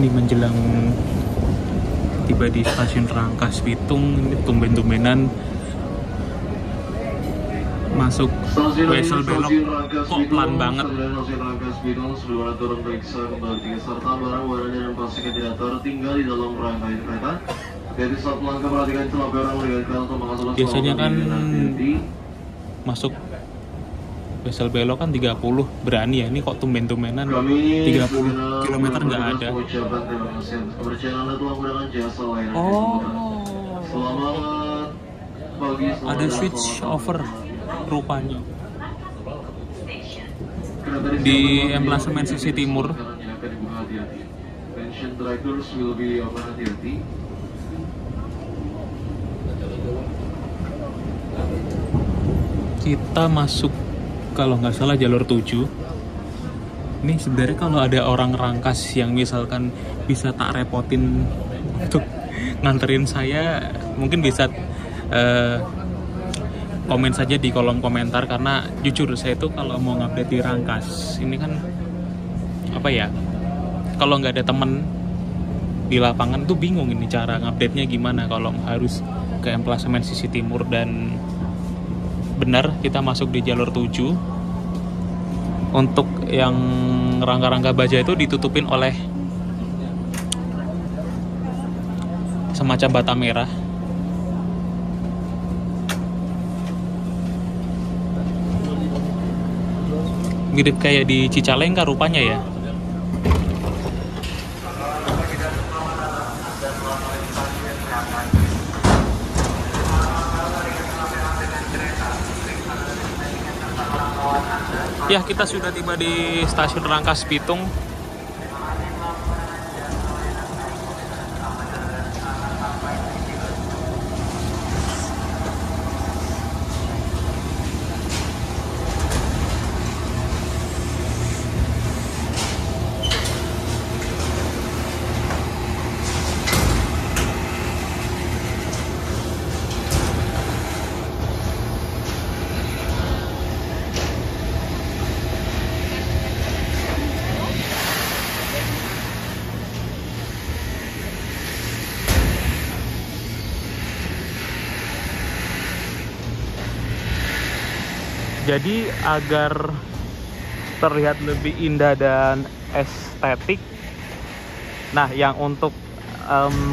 Ini menjelang tiba di stasiun Rangkas Bitung, ini tumben-tumbenan masuk Wesel belok kok pelan banget. Stasiun Rangkas Bitung sebelum turun periksa kembali tiket serta barang-barang yang pastikan tidak tertinggal di dalam rangkaian kereta. Jadi saat melangkah perhatikan celah barang meninggalkan untuk mengasuh. Biasanya kan masuk Wesel belok kan 30, berani ya, ini kok tumben-tumbenan 30 km nggak ada. Oh, selamat pagi, ada switch over rupanya di emplasemen sisi timur. Kita masuk kalau nggak salah jalur 7. Ini sebenarnya kalau ada orang Rangkas yang misalkan bisa tak repotin untuk nganterin saya, mungkin bisa komen saja di kolom komentar, karena jujur saya tuh kalau mau ngupdate di Rangkas ini kan apa ya, kalau nggak ada temen di lapangan tuh bingung ini cara ngupdate-nya gimana kalau harus ke emplasemen sisi timur. Dan benar kita masuk di jalur 7. Untuk yang rangka-rangka baja itu ditutupin oleh semacam bata merah. Mirip kayak di Cicalengka rupanya ya. Ya, kita sudah tiba di stasiun Rangkas Bitung. Jadi agar terlihat lebih indah dan estetik, nah yang untuk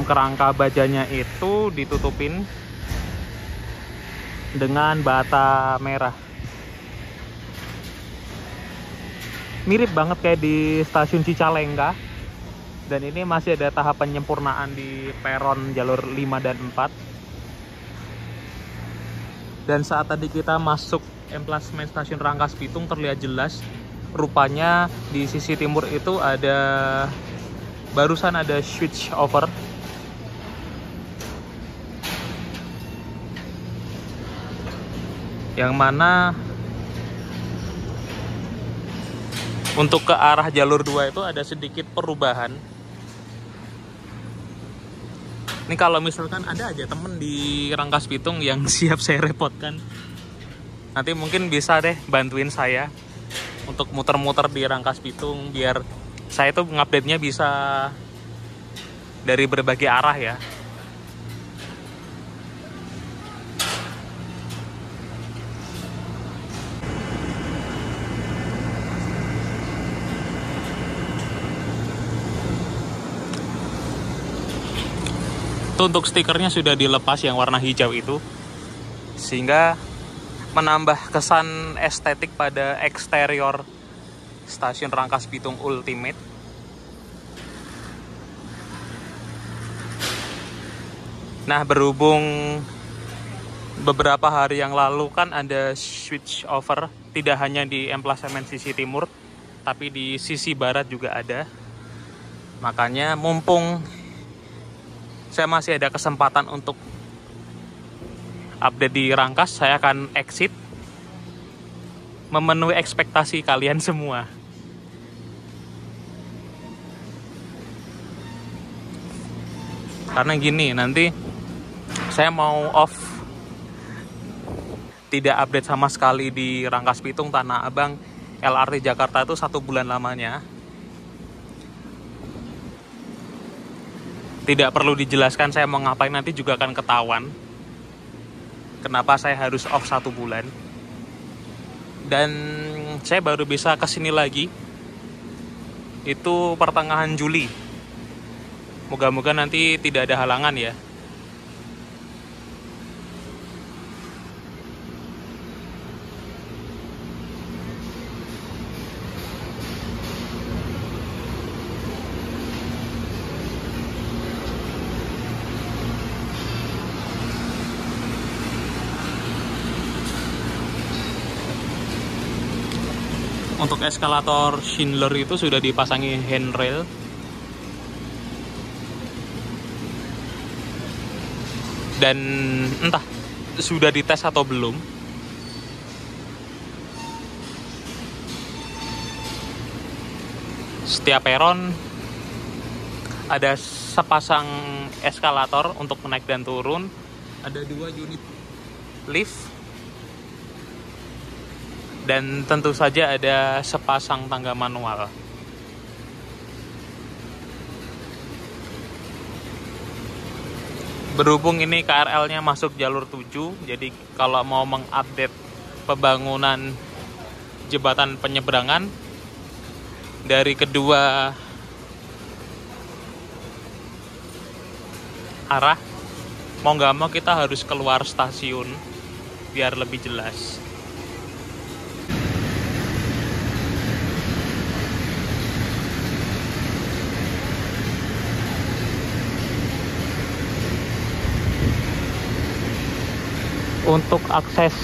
kerangka bajanya itu ditutupin dengan bata merah. Mirip banget kayak di stasiun Cicalengka. Dan ini masih ada tahap penyempurnaan di peron jalur 5 dan 4. Dan saat tadi kita masuk emplasemen stasiun Rangkas Bitung terlihat jelas, rupanya di sisi timur itu barusan ada switch over. Yang mana untuk ke arah jalur 2 itu ada sedikit perubahan. Ini kalau misalkan ada aja temen di Rangkas Bitung yang siap saya repotkan, nanti mungkin bisa deh bantuin saya untuk muter-muter di Rangkas Bitung, biar saya tuh ngupdate-nya bisa dari berbagai arah ya. Itu untuk stikernya sudah dilepas yang warna hijau itu, sehingga menambah kesan estetik pada eksterior stasiun Rangkas Bitung Ultimate. Nah, berhubung beberapa hari yang lalu kan ada switch over, tidak hanya di emplasemen sisi timur, tapi di sisi barat juga ada. Makanya mumpung saya masih ada kesempatan untuk update di Rangkas, saya akan exit memenuhi ekspektasi kalian semua. Karena gini, nanti saya mau off, tidak update sama sekali di Rangkas Bitung Tanah Abang LRT Jakarta itu 1 bulan lamanya. Tidak perlu dijelaskan saya mau ngapain, nanti juga akan ketahuan kenapa saya harus off 1 bulan. Dan saya baru bisa kesini lagi itu pertengahan Juli. Moga-moga nanti tidak ada halangan ya. Untuk eskalator Schindler itu sudah dipasangi handrail. Dan entah sudah dites atau belum. Setiap peron ada sepasang eskalator untuk naik dan turun. Ada 2 unit lift. Dan tentu saja ada sepasang tangga manual. Berhubung ini KRL-nya masuk jalur 7, jadi kalau mau mengupdate pembangunan jembatan penyeberangan dari kedua arah, mau nggak mau kita harus keluar stasiun biar lebih jelas. Untuk akses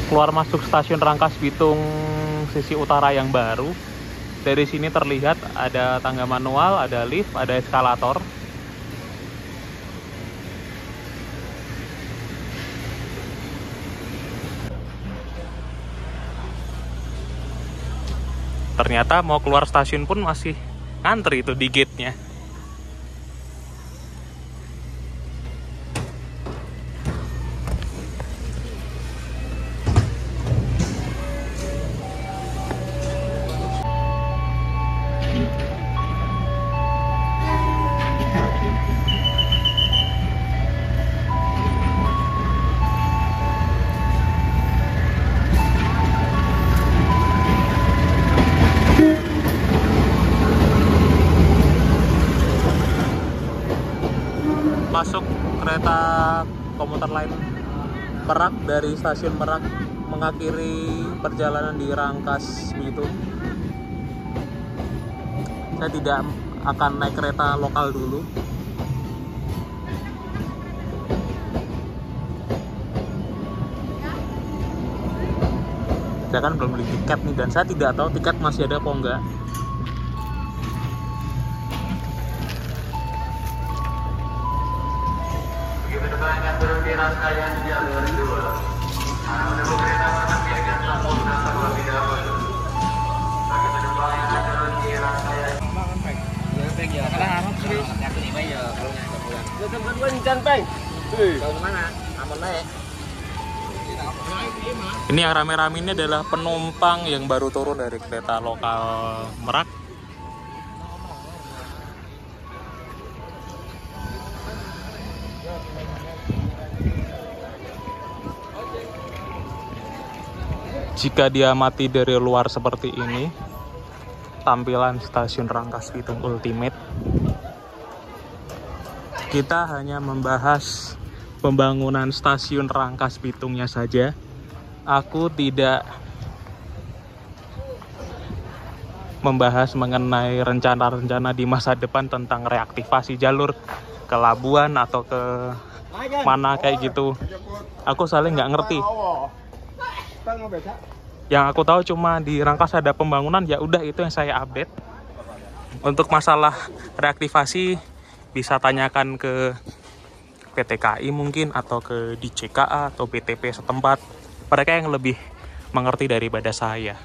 keluar masuk stasiun Rangkas Bitung sisi utara yang baru, dari sini terlihat ada tangga manual, ada lift, ada eskalator. Ternyata mau keluar stasiun pun masih ngantri itu di gate-nya. Masuk kereta komuter lain Merak dari stasiun Merak mengakhiri perjalanan di Rangkas Bitung. Saya tidak akan naik kereta lokal dulu. Saya kan belum beli tiket nih, dan saya tidak tahu tiket masih ada apa enggak. Ini yang rame-rame ini adalah penumpang yang baru turun dari kereta lokal Merak. Jika diamati dari luar seperti ini, tampilan stasiun Rangkas Bitung Ultimate, kita hanya membahas pembangunan stasiun Rangkas Bitungnya saja. Aku tidak membahas mengenai rencana-rencana di masa depan tentang reaktivasi jalur ke Labuan atau ke mana kayak gitu. Aku saling nggak ngerti. Yang aku tahu cuma di Rangkas ada pembangunan, ya udah itu yang saya update. Untuk masalah reaktivasi bisa tanyakan ke PT KAI mungkin, atau ke DJKA atau BTP setempat. Mereka yang lebih mengerti daripada saya.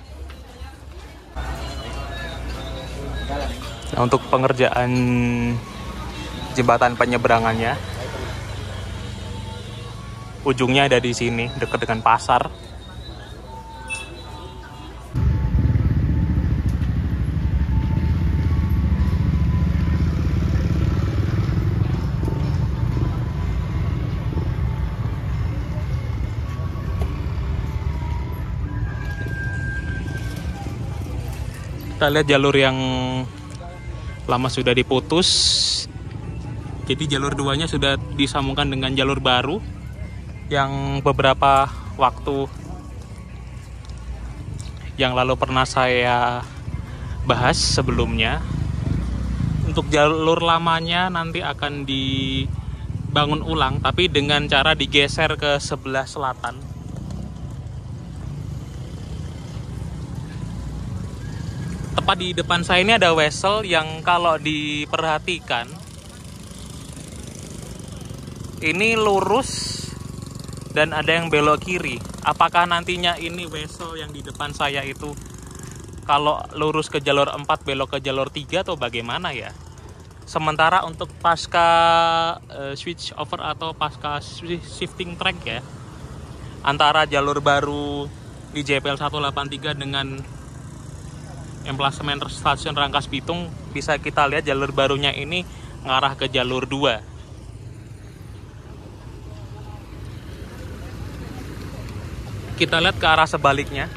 Nah, untuk pengerjaan jembatan penyeberangannya, ujungnya ada di sini, dekat dengan pasar. Kita lihat jalur yang lama sudah diputus. Jadi jalur 2-nya sudah disambungkan dengan jalur baru yang beberapa waktu yang lalu pernah saya bahas sebelumnya. Untuk jalur lamanya nanti akan dibangun ulang, tapi dengan cara digeser ke sebelah selatan. Tepat di depan saya ini ada wesel yang kalau diperhatikan ini lurus dan ada yang belok kiri. Apakah nantinya ini wesel yang di depan saya itu kalau lurus ke jalur 4 belok ke jalur 3 atau bagaimana ya? Sementara untuk pasca switch over atau pasca shifting track ya, antara jalur baru di JPL 183 dengan emplasemen stasiun Rangkas Bitung, bisa kita lihat jalur barunya ini ngarah ke jalur 2. Kita lihat ke arah sebaliknya.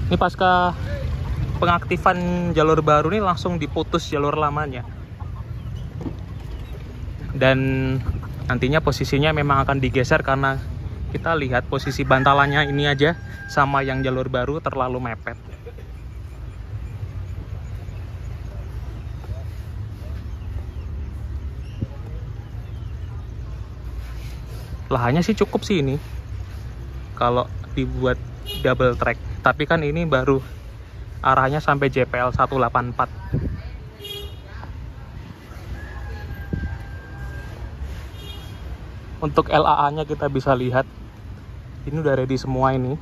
Ini pasca pengaktifan jalur baru ini langsung diputus jalur lamanya. Dan nantinya posisinya memang akan digeser karena kita lihat posisi bantalannya ini aja sama yang jalur baru terlalu mepet. Lahannya sih cukup sih ini kalau dibuat double track, tapi kan ini baru arahnya sampai JPL 184. Untuk LAA-nya kita bisa lihat ini udah ready semua ini.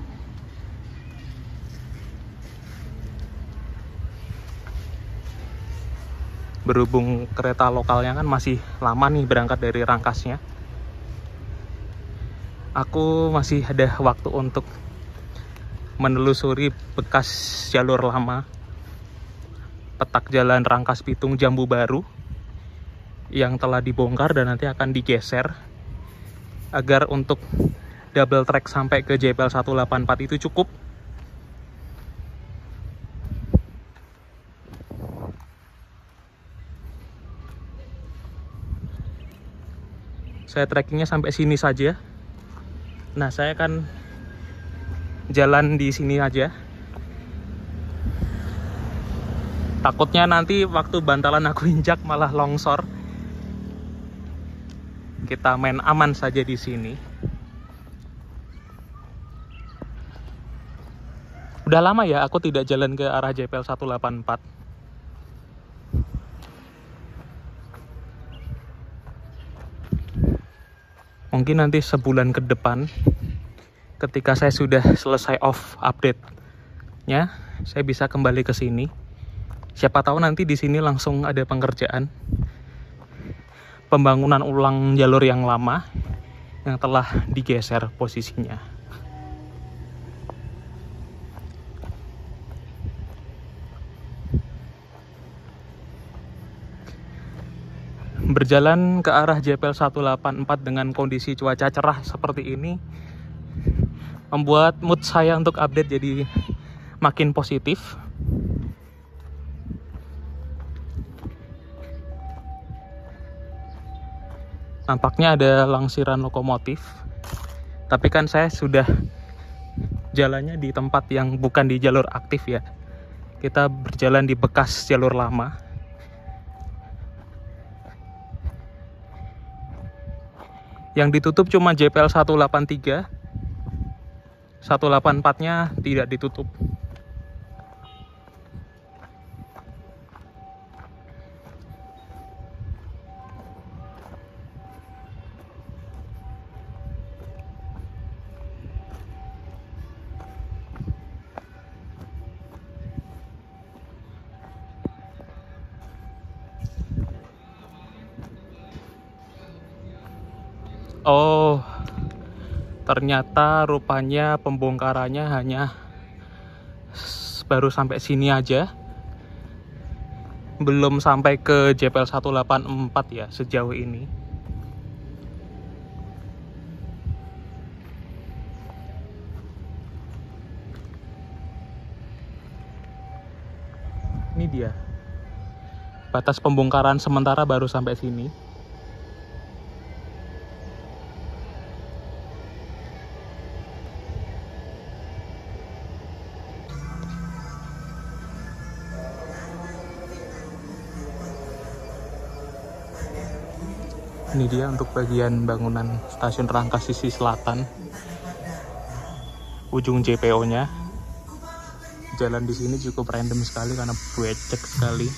Berhubung kereta lokalnya kan masih lama nih berangkat dari Rangkasnya, aku masih ada waktu untuk menelusuri bekas jalur lama, petak jalan Rangkas Bitung Jambu Baru yang telah dibongkar dan nanti akan digeser agar untuk double track sampai ke JPL 184 itu cukup. Saya trackingnya sampai sini saja. Nah, saya akan jalan di sini aja. Takutnya nanti waktu bantalan aku injak malah longsor. Kita main aman saja di sini. Udah lama ya aku tidak jalan ke arah JPL 184. Mungkin nanti sebulan ke depan, ketika saya sudah selesai off update-nya, saya bisa kembali ke sini. Siapa tahu nanti di sini langsung ada pengerjaan pembangunan ulang jalur yang lama yang telah digeser posisinya. Berjalan ke arah JPL 184 dengan kondisi cuaca cerah seperti ini membuat mood saya untuk update jadi makin positif. Nampaknya ada langsiran lokomotif, tapi kan saya sudah jalannya di tempat yang bukan di jalur aktif ya. Kita berjalan di bekas jalur lama. Yang ditutup cuma JPL 183, 184-nya tidak ditutup. Oh, ternyata rupanya pembongkarannya hanya baru sampai sini aja. Belum sampai ke JPL 184 ya sejauh ini. Ini dia. Batas pembongkaran sementara baru sampai sini. Ini dia untuk bagian bangunan stasiun Rangkas sisi selatan. Ujung JPO-nya. Jalan di sini cukup random sekali karena becek sekali.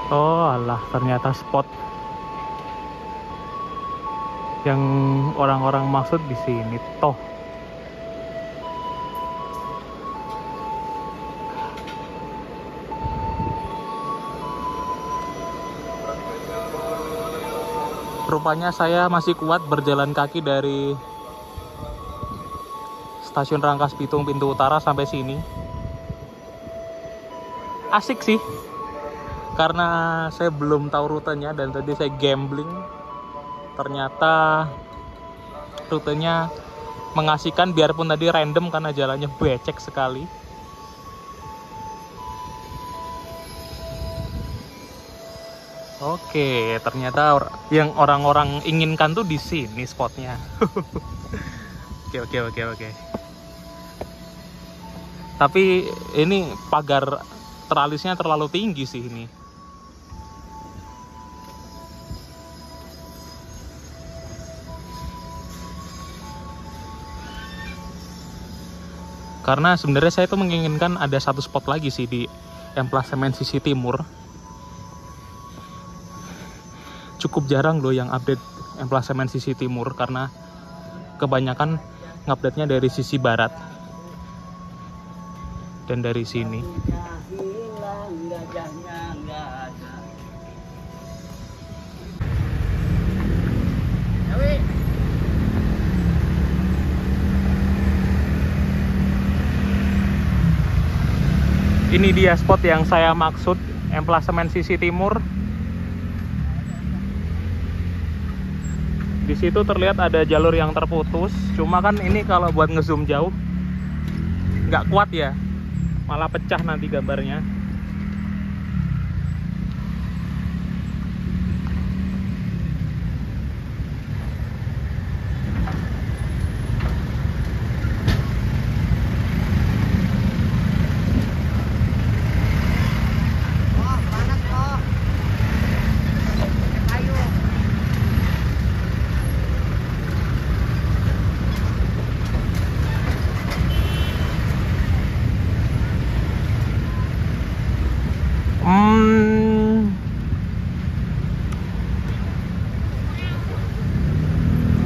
Oh alah, ternyata spot yang orang-orang maksud di sini toh. Rupanya saya masih kuat berjalan kaki dari stasiun Rangkas Bitung pintu utara sampai sini. Asik sih, karena saya belum tahu rutenya dan tadi saya gambling. Ternyata rutenya mengasihkan biarpun tadi random karena jalannya becek sekali. Oke, ternyata yang orang-orang inginkan tuh di sini spotnya. Oke. Tapi ini pagar teralisnya terlalu tinggi sih ini. Karena sebenarnya saya tuh menginginkan ada satu spot lagi sih di emplasemen sisi timur. Cukup jarang loh yang update emplasemen sisi timur karena kebanyakan ngupdate-nya dari sisi barat dan dari sini. Ini dia spot yang saya maksud, emplasemen sisi timur. Di situ terlihat ada jalur yang terputus, cuma kan ini kalau buat ngezoom jauh nggak kuat ya, malah pecah nanti gambarnya.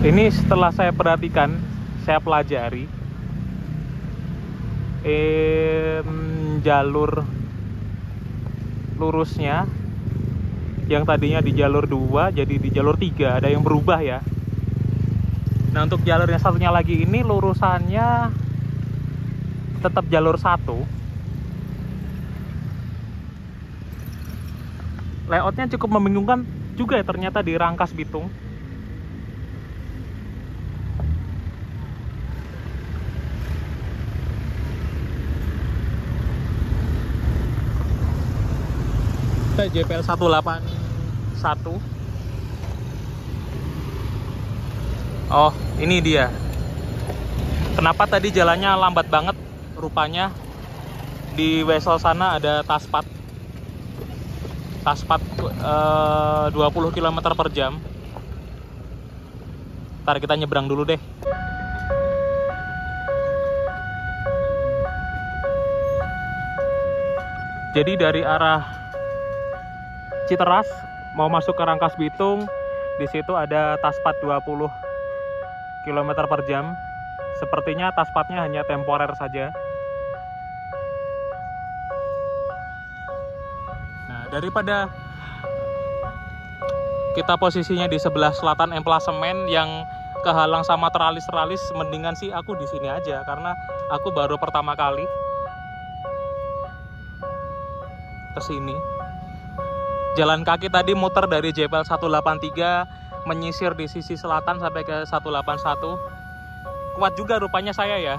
Ini setelah saya perhatikan, saya pelajari jalur lurusnya yang tadinya di jalur 2 jadi di jalur 3, ada yang berubah ya. Nah untuk jalur yang satunya lagi ini lurusannya tetap jalur 1. Layoutnya cukup membingungkan juga ya ternyata di Rangkas Bitung. JPL 181. Oh, ini dia. Kenapa tadi jalannya lambat banget? Rupanya di Wesel sana ada Taspat 20 km per jam. Ntar kita nyebrang dulu deh. Jadi dari arah Citeras mau masuk ke Rangkas Bitung Di situ ada Taspat 20 km per jam. Sepertinya Taspatnya hanya temporer saja. Nah, daripada kita posisinya di sebelah selatan emplasemen yang kehalang sama teralis-teralis, mendingan sih aku di sini aja karena aku baru pertama kali ke sini. Jalan kaki tadi muter dari JPL 183 menyisir di sisi selatan sampai ke 181. Kuat juga rupanya saya ya.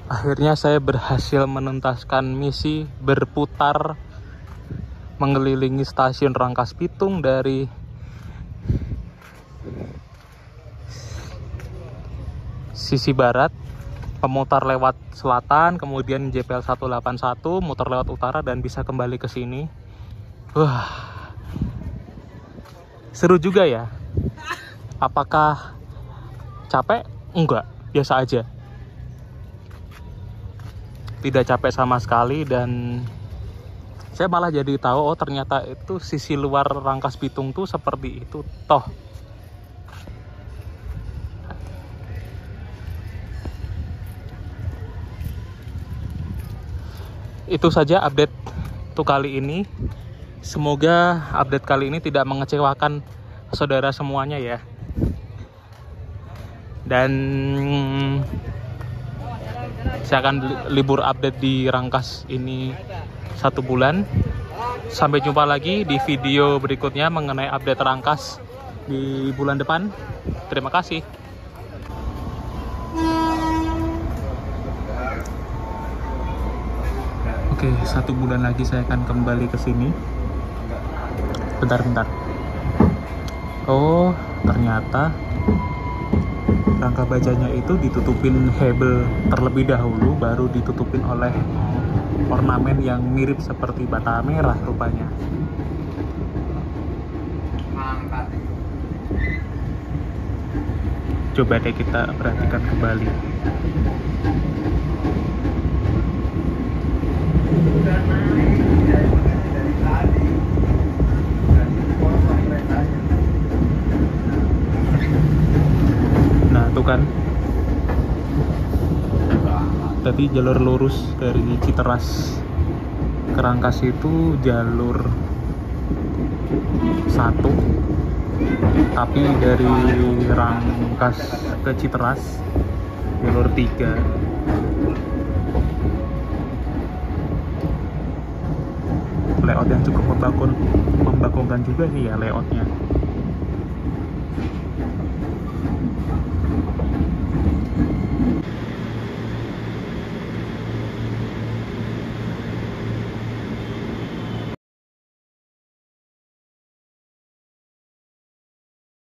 Akhirnya saya berhasil menuntaskan misi berputar mengelilingi stasiun Rangkas Bitung dari sisi barat, pemutar lewat selatan, kemudian JPL 181, muter lewat utara dan bisa kembali ke sini. Wah, seru juga ya. Apakah capek? Enggak, biasa aja. Tidak capek sama sekali dan saya malah jadi tahu, oh ternyata itu sisi luar Rangkas Bitung tuh seperti itu toh. Itu saja update untuk kali ini. Semoga update kali ini tidak mengecewakan saudara semuanya ya. Dan saya akan libur update di Rangkas ini 1 bulan. Sampai jumpa lagi di video berikutnya mengenai update Rangkas di bulan depan. Terima kasih. Oke, 1 bulan lagi saya akan kembali ke sini. Bentar. Oh, ternyata rangka bajanya itu ditutupin hebel terlebih dahulu, baru ditutupin oleh ornamen yang mirip seperti bata merah rupanya. Coba deh kita perhatikan kembali. Nah, tuh kan. Tadi jalur lurus dari Citeras ke Rangkas itu jalur 1, tapi dari Rangkas ke Citeras jalur 3. Layout yang cukup membagongkan juga nih ya layoutnya.